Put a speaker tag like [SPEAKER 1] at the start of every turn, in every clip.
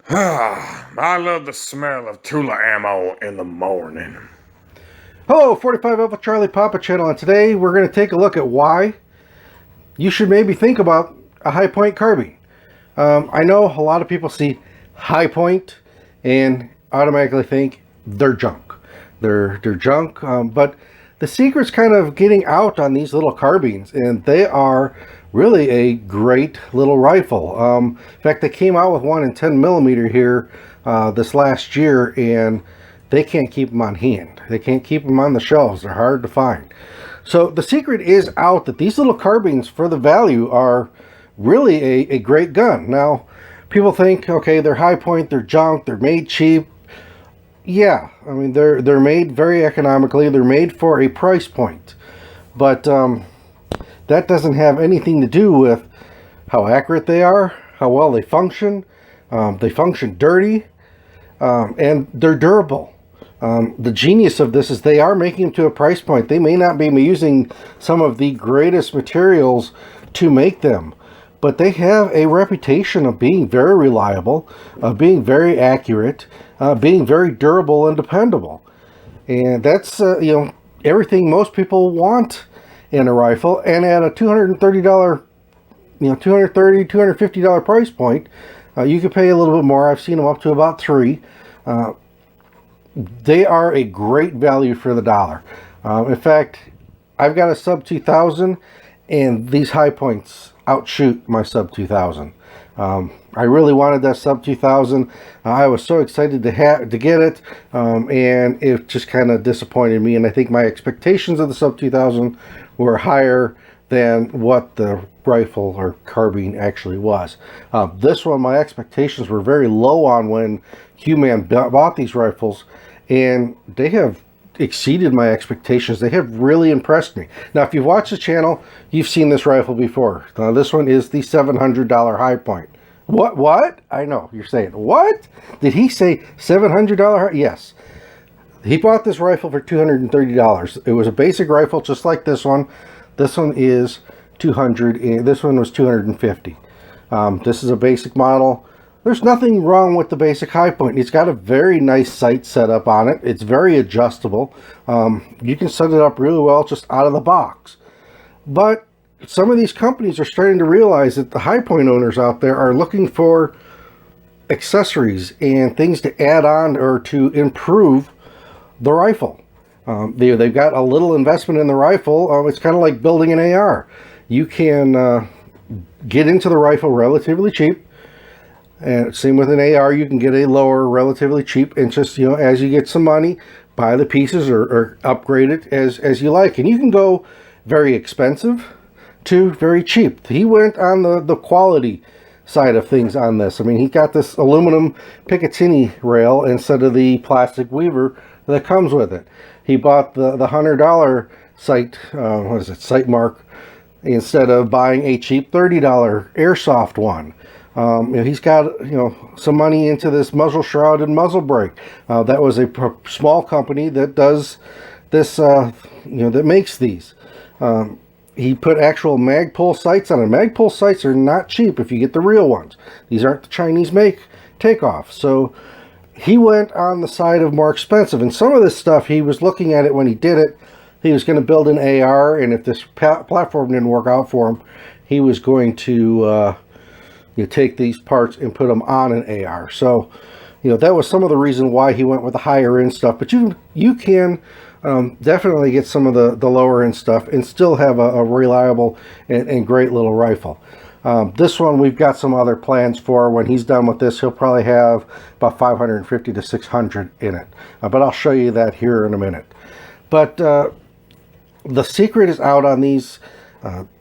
[SPEAKER 1] I love the smell of Tula ammo in the morning.
[SPEAKER 2] Hello, 45 Alpha Charlie Papa channel, and today we're going to take a look at why you should maybe think about a Hi Point carbine. I know a lot of people see Hi Point and automatically think they're junk. They're junk, but the secret's kind of getting out on these little carbines, and they are really a great little rifle. In fact, they came out with one in 10 millimeter here this last year, and they can't keep them on hand. They can't keep them on the shelves. They're hard to find. So the secret is out that these little carbines, for the value, are really a great gun. Now, people think, okay, they're Hi Point, they're junk, they're made cheap. Yeah, I mean, they're made very economically. They're made for a price point. But that doesn't have anything to do with how accurate they are, how well they function. They function dirty, and they're durable. The genius of this is they are making them to a price point. They may not be using some of the greatest materials to make them, but they have a reputation of being very reliable, of being very accurate, being very durable and dependable. And that's everything most people want in a rifle. And at a $230, $250 price point, you could pay a little bit more. I've seen them up to about $3. They are a great value for the dollar. In fact, I've got a sub 2000, and these Hi Points outshoot my sub 2000. I really wanted that sub 2000. I was so excited to get it, and it just kind of disappointed me. And I think my expectations of the sub 2000 were higher than what the rifle or carbine actually was. This one, my expectations were very low on when Q-Man bought these rifles, and they have exceeded my expectations. They have really impressed me. Now, if you've watched the channel, you've seen this rifle before. This one is the $700 Hi Point. What? I know, you're saying, what? Did he say $700? Yes. He bought this rifle for $230. It was a basic rifle just like this one. This one is $200, and this one was $250. This is a basic model. There's nothing wrong with the basic Hi Point. It's got a very nice sight set up on it. It's very adjustable. You can set it up really well just out of the box. But some of these companies are starting to realize that the Hi Point owners out there are looking for accessories and things to add on or to improve the rifle. They've got a little investment in the rifle. It's kind of like building an AR. You can get into the rifle relatively cheap. And same with an AR, you can get a lower, relatively cheap, and just, as you get some money, buy the pieces or upgrade it as you like. And you can go very expensive to very cheap. He went on the quality side of things on this. I mean, he got this aluminum Picatinny rail instead of the plastic weaver that comes with it. He bought the $100 sight mark, instead of buying a cheap $30 airsoft one. He's got some money into this muzzle shroud and muzzle brake. That was a small company that does this, that makes these. He put actual Magpul sights on it. Magpul sights are not cheap if you get the real ones. These aren't the Chinese takeoff. So he went on the side of more expensive. And some of this stuff, he was looking at it when he did it. He was going to build an AR, and if this platform didn't work out for him, he was going to take these parts and put them on an AR. So, that was some of the reason why he went with the higher end stuff. But you can definitely get some of the lower end stuff and still have a reliable and great little rifle. This one, we've got some other plans for. When he's done with this, he'll probably have about 550 to 600 in it. But I'll show you that here in a minute. But the secret is out on these.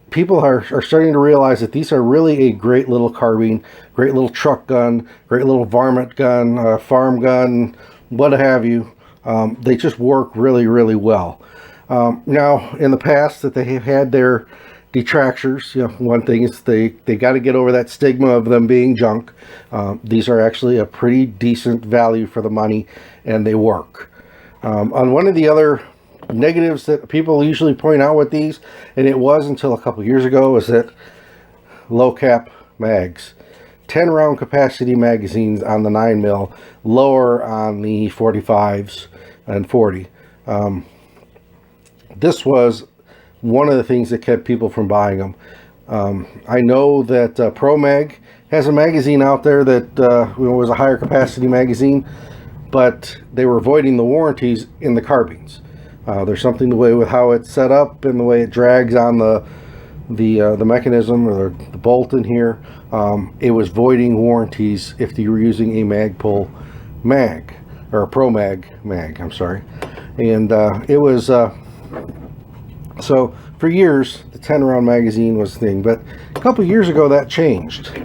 [SPEAKER 2] People are starting to realize that these are really a great little carbine, great little truck gun, great little varmint gun, farm gun, what have you. They just work really, really well. Now, in the past, that they have had their detractors. One thing is they got to get over that stigma of them being junk. These are actually a pretty decent value for the money, and they work. On one of the other negatives that people usually point out with these, and it was until a couple years ago, is that low cap mags 10 round capacity magazines on the 9mm, lower on the 45s and 40. This was one of the things that kept people from buying them. I know that Pro Mag has a magazine out there that was a higher capacity magazine, but they were voiding the warranties in the carbines. There's something the way with how it's set up and the way it drags on the mechanism or the bolt in here. It was voiding warranties if you were using a Magpul mag, or a Pro Mag, I'm sorry. And it was so for years the 10 round magazine was the thing, but a couple years ago that changed.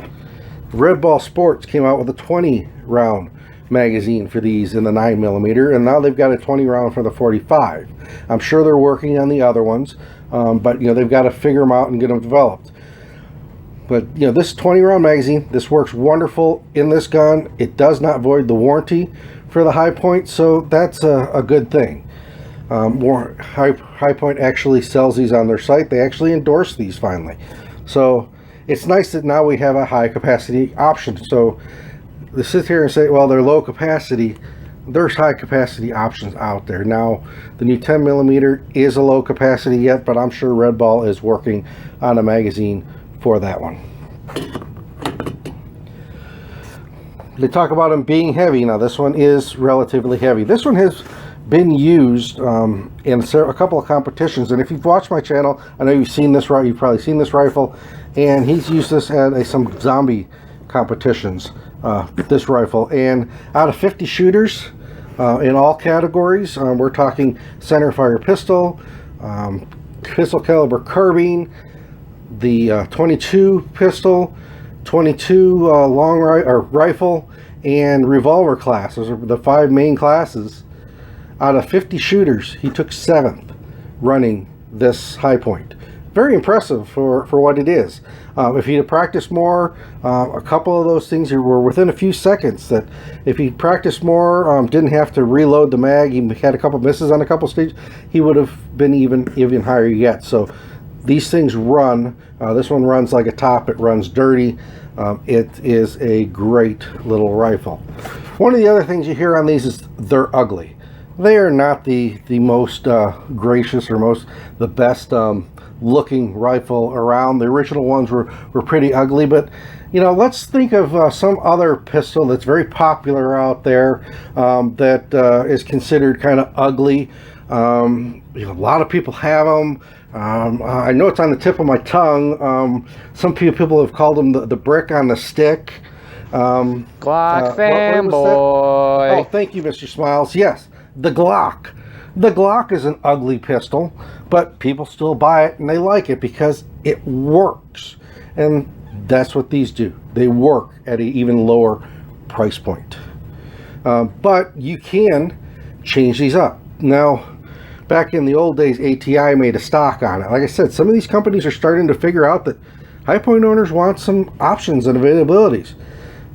[SPEAKER 2] Red Ball Sports came out with a 20 round magazine for these in the 9mm, and now they've got a 20 round for the 45. I'm sure they're working on the other ones, but you know, they've got to figure them out and get them developed. But you know, this 20 round magazine, this works wonderful in this gun. It does not void the warranty for the High Point, so that's a good thing. High Point actually sells these on their site. They actually endorse these finally, so it's nice that now we have a high capacity option. So they sit here and say, well, they're low capacity. There's high capacity options out there now. The new 10mm is a low capacity yet, but I'm sure Red Ball is working on a magazine for that one. They talk about them being heavy. Now this one is relatively heavy. This one has been used in a couple of competitions, and if you've watched my channel, I know you've seen this rifle. You've probably seen this rifle, and he's used this at some zombie competitions. This rifle, and out of 50 shooters in all categories, we're talking center fire pistol, pistol caliber carbine, the 22 pistol, 22 long rifle, and revolver class. Those are the 5 main classes. Out of 50 shooters, he took 7th running this High Point. Very impressive for what it is. If he'd have practiced more, a couple of those things were within a few seconds. That if he practiced more, didn't have to reload the mag, he had a couple misses on a couple stages, he would have been even higher yet. So these things run. This one runs like a top. It runs dirty. It is a great little rifle. One of the other things you hear on these is they're ugly. They are not the most gracious or the best looking rifle around. The original ones were pretty ugly, but you know, let's think of some other pistol that's very popular out there that is considered kind of ugly. You know, a lot of people have them. I know it's on the tip of my tongue. Some people have called them the brick on the stick.
[SPEAKER 3] Glock fanboy.
[SPEAKER 2] Oh, thank you, Mr. Smiles. Yes, the Glock. The Glock is an ugly pistol, but people still buy it and they like it because it works. And that's what these do. They work at an even lower price point. But you can change these up. Now, back in the old days, ATI made a stock on it. Like I said, some of these companies are starting to figure out that High Point owners want some options and availabilities.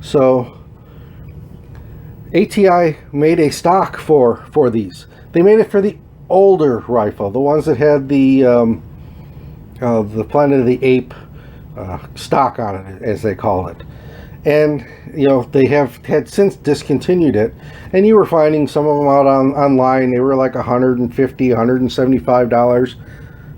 [SPEAKER 2] So ATI made a stock for these. They made it for the older rifle, the ones that had the Planet of the Ape stock on it, as they call it. And you know, they have had since discontinued it, and you were finding some of them out online. They were like $150, $175.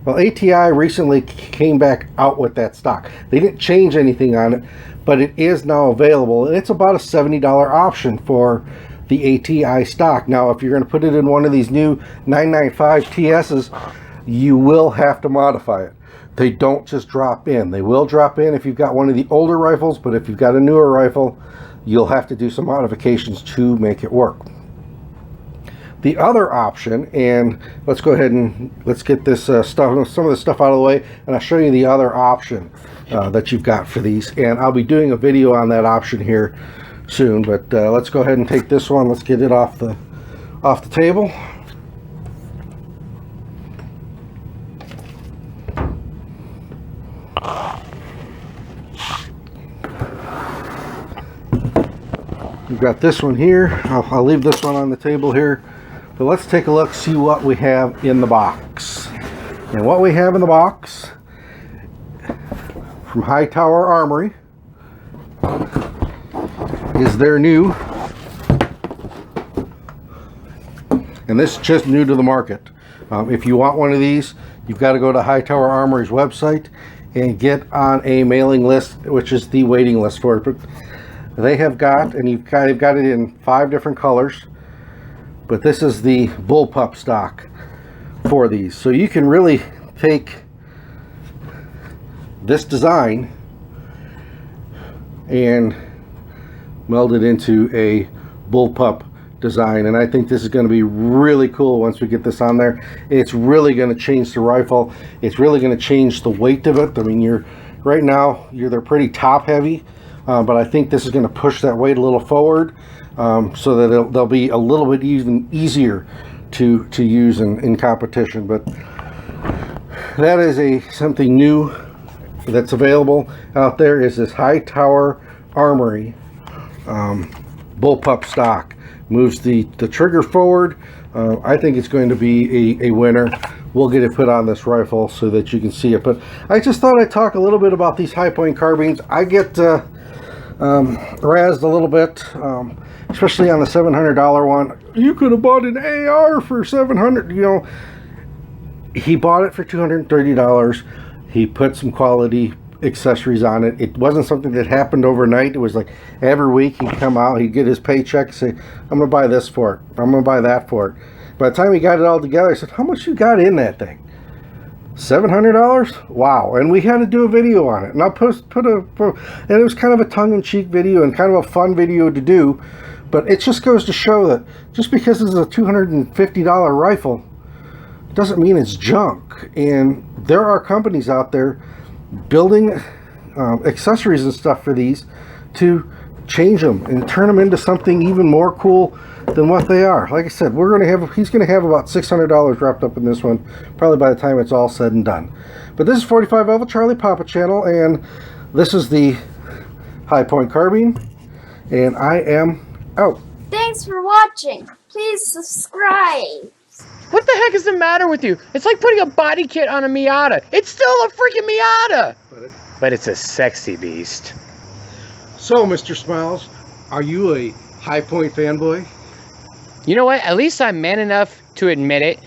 [SPEAKER 2] Well, ATI recently came back out with that stock. They didn't change anything on it, but it is now available, and it's about a $70 option for the ATI stock. Now, if you're going to put it in one of these new 995 TS's, you will have to modify it. They don't just drop in. They will drop in if you've got one of the older rifles, but if you've got a newer rifle, you'll have to do some modifications to make it work. The other option, and let's go ahead and let's get this some of this stuff out of the way, and I'll show you the other option that you've got for these, and I'll be doing a video on that option here soon. But let's go ahead and take this one. Let's get it off the table. We've got this one here. I'll leave this one on the table here, but let's take a look, see what we have in the box. And what we have in the box from High Tower Armory is their new, and this is just new to the market. If you want one of these, you've got to go to High Tower Armory's website and get on a mailing list, which is the waiting list for it. But they have got, and they've got it in 5 different colors, but this is the Bull Pup Stock for these. So you can really take this design and meld it into a Bull Pup design, and I think this is going to be really cool once we get this on there. It's really going to change the rifle. It's really going to change the weight of it. I mean, right now they're pretty top heavy, but I think this is going to push that weight a little forward, so that they'll be a little bit even easier to use in competition. But that is something new that's available out there, is this High Tower Armory Bull Pup Stock. Moves the trigger forward. I think it's going to be a winner. We'll get it put on this rifle so that you can see it. But I just thought I'd talk a little bit about these High Point carbines. I get razzed a little bit, especially on the $700 one. You could have bought an AR for $700. You know, he bought it for $230. He put some quality accessories on it. It wasn't something that happened overnight. It was like every week he'd come out, he'd get his paycheck, say, I'm gonna buy this for it, I'm gonna buy that for it. By the time he got it all together, I said, how much you got in that thing? $700? Wow. And we had to do a video on it, and I'll and it was kind of a tongue-in-cheek video and kind of a fun video to do. But it just goes to show that just because this is a $250 rifle doesn't mean it's junk. And there are companies out there building accessories and stuff for these to change them and turn them into something even more cool than what they are. Like I said, he's gonna have about $600 wrapped up in this one, probably by the time it's all said and done. But this is 45 Alpha Charlie Papa channel, and this is the High Point carbine, and I am out.
[SPEAKER 4] Thanks for watching. Please subscribe.
[SPEAKER 3] What the heck is the matter with you? It's like putting a body kit on a Miata. It's still a freaking Miata. But it's a sexy beast.
[SPEAKER 2] So, Mr. Smiles, are you a High Point fanboy?
[SPEAKER 3] You know what? At least I'm man enough to admit it.